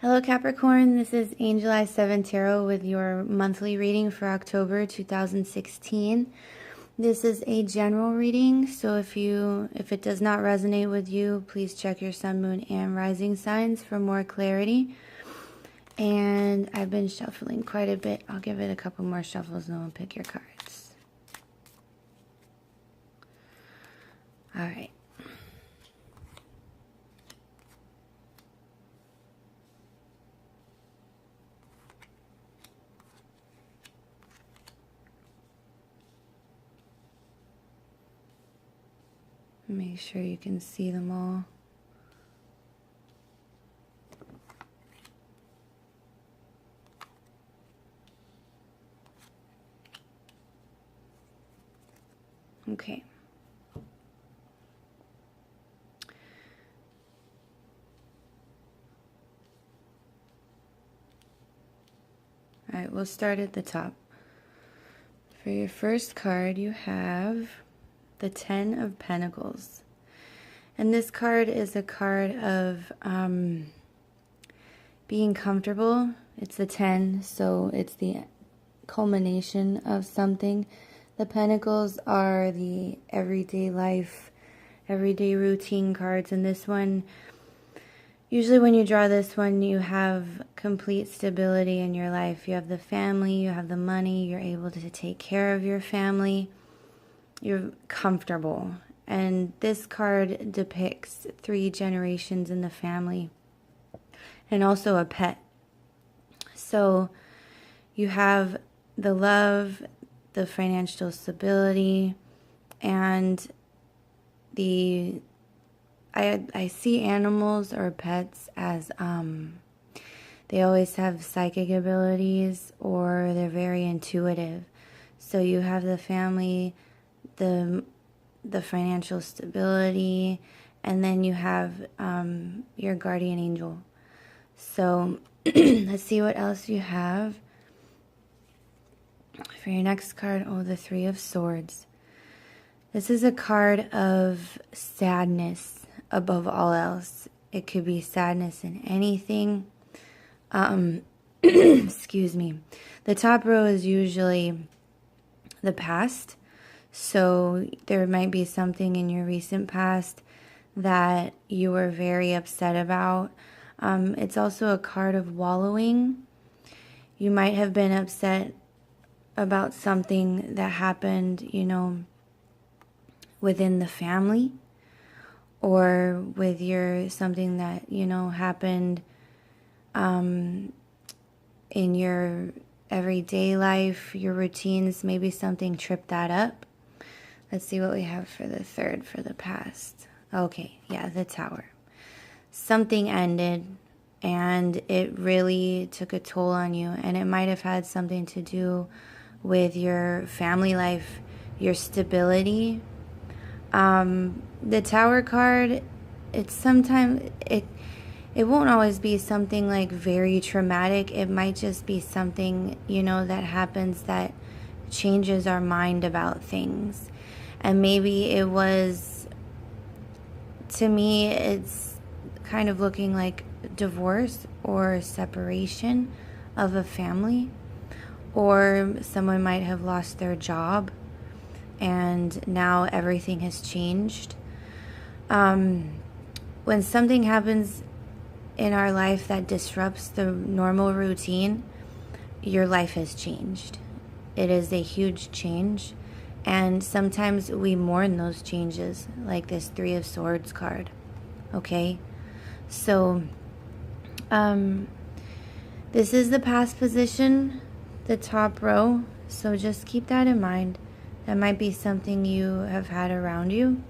Hello Capricorn, this is Angel Eye 7 Tarot with your monthly reading for October 2016. This is a general reading, so if it does not resonate with you, please check your sun, moon, and rising signs for more clarity. And I've been shuffling quite a bit. I'll give it a couple more shuffles and then we'll pick your cards. All right. Make sure you can see them all. Okay. All right, we'll start at the top. For your first card, you have the 10 of Pentacles. And this card is a card of being comfortable. It's the 10, so it's the culmination of something. The Pentacles are the everyday life, everyday routine cards. And this one, usually when you draw this one, you have complete stability in your life. You have the family, you have the money, you're able to take care of your family. You're comfortable. And this card depicts 3 generations in the family and also a pet. So you have the love, the financial stability, and I see animals or pets as they always have psychic abilities or they're very intuitive. So you have the family, the financial stability, and then you have your guardian angel. So let's see what else you have for your next card. Oh, the 3 of Swords. This is a card of sadness above all else. It could be sadness in anything. Excuse me. The top row is usually the past. So there might be something in your recent past that you were very upset about. It's also a card of wallowing. You might have been upset about something that happened, within the family, or with something that, happened in your everyday life, your routines. Maybe something tripped that up. Let's see what we have for the 3rd for the past. Okay, yeah, the Tower. Something ended and it really took a toll on you, and it might have had something to do with your family life, your stability. The Tower card, it's sometimes it won't always be something like very traumatic. It might just be something, that happens that changes our mind about things. And maybe it was, to me, it's kind of looking like divorce or separation of a family. Or someone might have lost their job and now everything has changed. When something happens in our life that disrupts the normal routine, your life has changed. It is a huge change. And sometimes we mourn those changes, like this 3 of Swords card. Okay? So, this is the past position, the top row. So just keep that in mind. That might be something you have had around you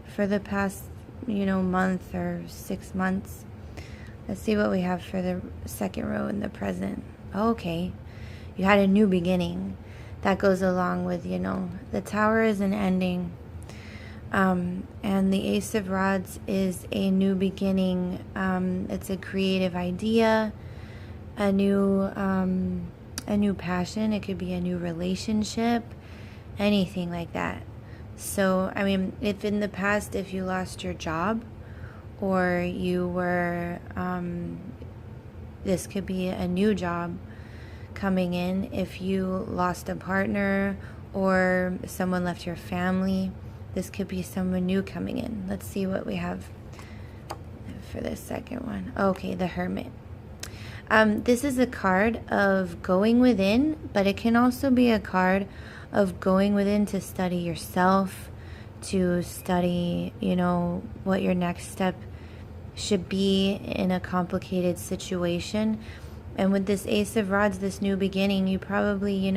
for the past, month or 6 months. Let's see what we have for the 2nd row in the present. Okay. You had a new beginning. That goes along with, the Tower is an ending. And the Ace of Rods is a new beginning. It's a creative idea, a new passion. It could be a new relationship, anything like that. So, if in the past, if you lost your job or you were This could be a new job coming in. If you lost a partner or someone left your family, this could be someone new coming in. Let's see what we have for the second one. Okay, the Hermit. This is a card of going within, but it can also be a card of going within to study yourself, to study, what your next step should be in a complicated situation. And with this Ace of Rods, this new beginning, you probably,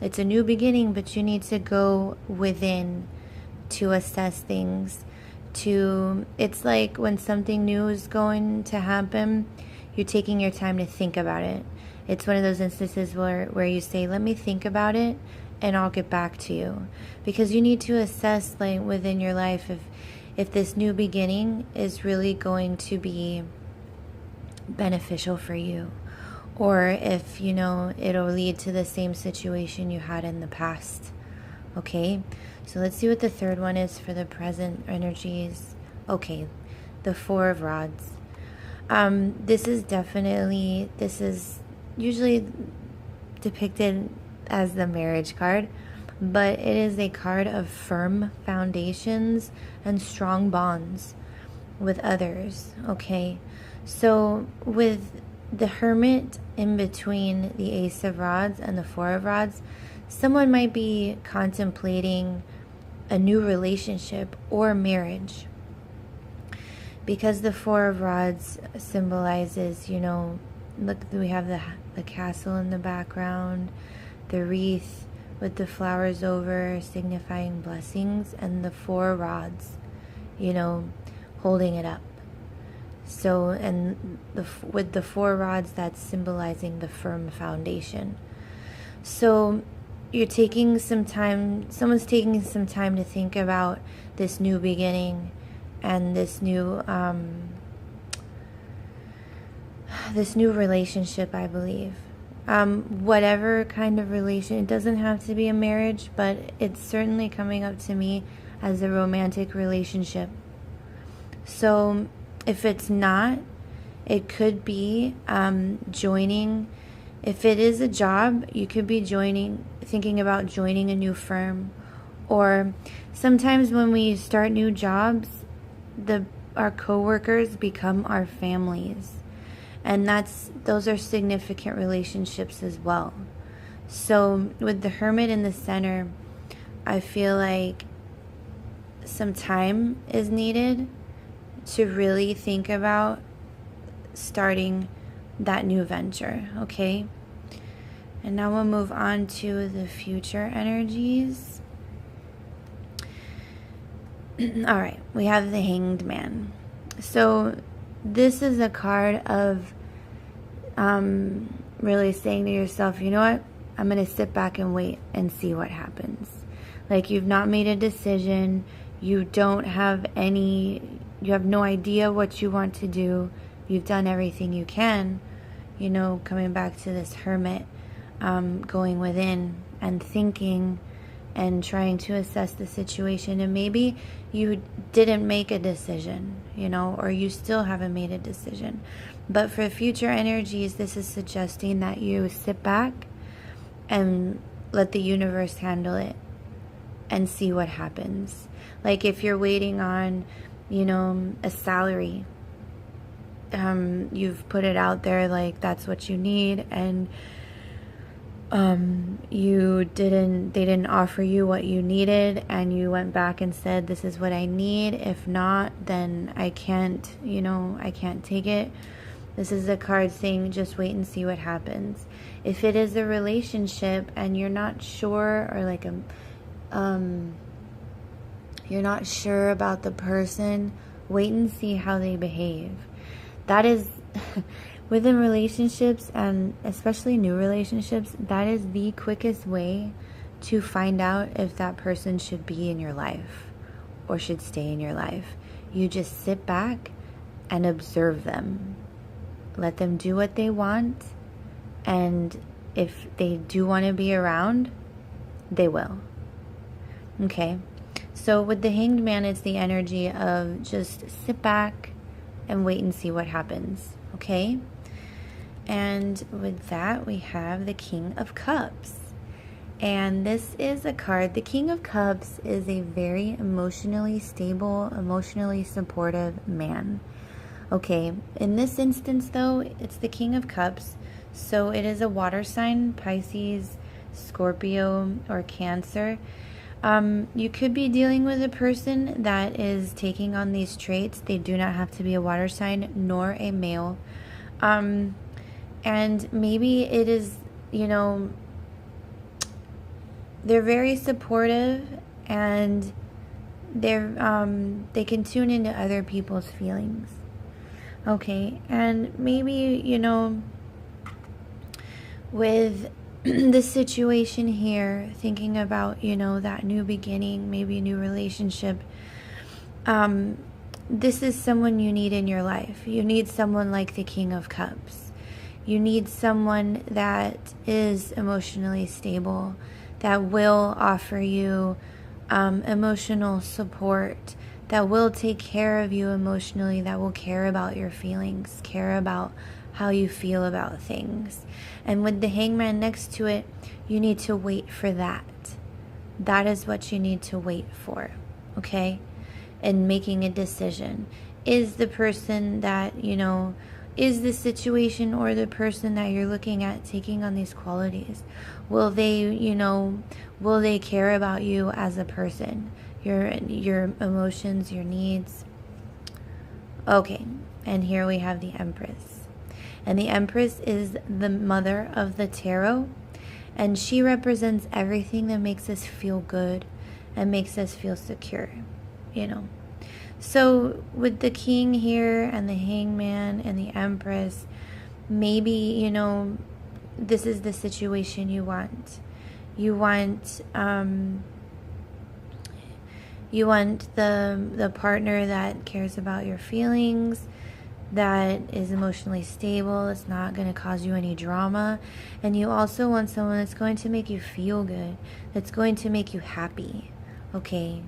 it's a new beginning, but you need to go within to assess things. It's like when something new is going to happen, you're taking your time to think about it. It's one of those instances where you say, let me think about it and I'll get back to you. Because you need to assess, like, within your life if this new beginning is really going to be beneficial for you, or if it'll lead to the same situation you had in the past. Okay, so let's see what the third one is for the present energies. Okay, the Four of Rods. This is usually depicted as the marriage card, but it is a card of firm foundations and strong bonds with others. Okay, so with the Hermit in between the Ace of Rods and the Four of Rods, someone might be contemplating a new relationship or marriage, because the Four of Rods symbolizes, look, we have the castle in the background, the wreath with the flowers over signifying blessings, and the Four Rods, holding it up. So, and with the Four Rods, that's symbolizing the firm foundation. So someone's taking some time to think about this new beginning and this new relationship, I believe. Whatever kind of relation, it doesn't have to be a marriage, but it's certainly coming up to me as a romantic relationship. So if it's not, it could be joining. If it is a job, you could be thinking about joining a new firm. Or sometimes when we start new jobs, our coworkers become our families. And those are significant relationships as well. So with the Hermit in the center, I feel like some time is needed to really think about starting that new venture, okay? And now we'll move on to the future energies. All right, we have the Hanged Man. So this is a card of really saying to yourself, you know what? I'm going to sit back and wait and see what happens. Like, you've not made a decision. You have no idea what you want to do. You've done everything you can, coming back to this Hermit, going within and thinking and trying to assess the situation. And maybe you didn't make a decision, or you still haven't made a decision. But for future energies, this is suggesting that you sit back and let the universe handle it and see what happens. Like if you're waiting on, a salary, you've put it out there like that's what you need, and they didn't offer you what you needed, and you went back and said, this is what I need. If not, then I can't take it. This is a card saying just wait and see what happens. If it is a relationship and you're not sure, or like you're not sure about the person, wait and see how they behave. That is within relationships, and especially new relationships, that is the quickest way to find out if that person should be in your life or should stay in your life. You just sit back and observe them. Let them do what they want, and if they do want to be around, they will. Okay, so with the Hanged Man, it's the energy of just sit back and wait and see what happens. Okay, And with that, we have the King of Cups. And this is a card. The King of Cups is a very emotionally stable, emotionally supportive man. Okay, in this instance though, it's the King of Cups. So it is a water sign, Pisces, Scorpio, or Cancer. You could be dealing with a person that is taking on these traits. They do not have to be a water sign nor a male. And maybe it is, they're very supportive, and they can tune into other people's feelings. Okay, and maybe, with the situation here, thinking about, that new beginning, maybe a new relationship, this is someone you need in your life. You need someone like the King of Cups. You need someone that is emotionally stable, that will offer you emotional support, that will take care of you emotionally, that will care about your feelings, care about how you feel about things. And with the Hangman next to it, you need to wait for that. That is what you need to wait for, okay? And making a decision. Is the person that, is the situation or the person that you're looking at taking on these qualities? Will they, will they care about you as a person? Your emotions, your needs. Okay, and here we have the Empress. And the Empress is the mother of the tarot, and she represents everything that makes us feel good and makes us feel secure, So with the King here and the Hangman and the Empress, maybe, this is the situation you want. You want the partner that cares about your feelings, that is emotionally stable, it's not going to cause you any drama. And you also want someone that's going to make you feel good, that's going to make you happy. Okay.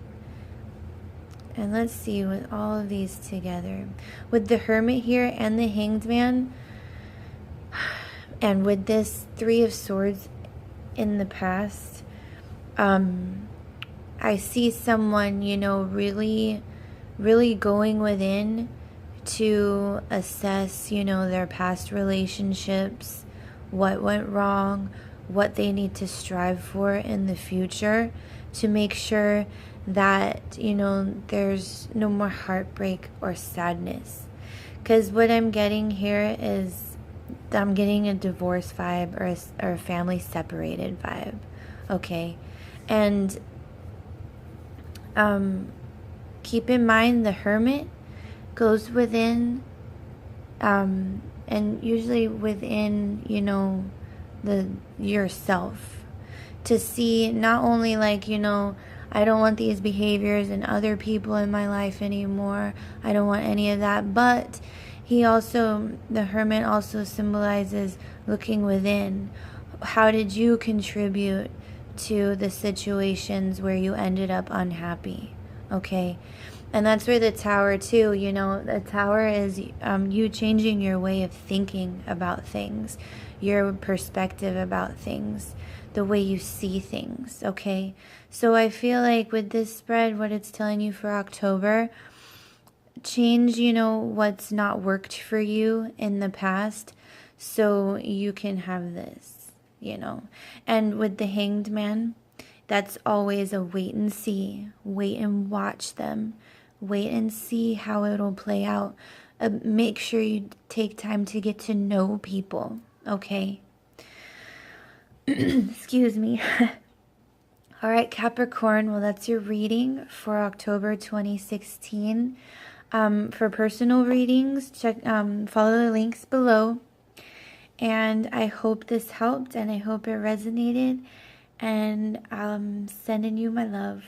And let's see, with all of these together, with the Hermit here and the Hanged Man, and with this Three of Swords in the past, I see someone, really, really going within to assess, their past relationships, what went wrong, what they need to strive for in the future, to make sure that, there's no more heartbreak or sadness. Because what I'm getting here is I'm getting a divorce vibe or a family separated vibe. Okay. And keep in mind the Hermit goes within, and usually within, the yourself, to see not only like, I don't want these behaviors and other people in my life anymore. I don't want any of that. But the Hermit also symbolizes looking within. How did you contribute to the situations where you ended up unhappy? Okay. And that's where the Tower too, the Tower is you changing your way of thinking about things, your perspective about things, the way you see things, okay? So I feel like with this spread, what it's telling you for October, change, what's not worked for you in the past so you can have this, And with the Hanged Man, that's always a wait and see, wait and watch them. Wait and see how it'll play out. Make sure you take time to get to know people, okay? Excuse me. All right, Capricorn, well, that's your reading for October 2016. For personal readings, follow the links below. And I hope this helped, and I hope it resonated. And I'm sending you my love.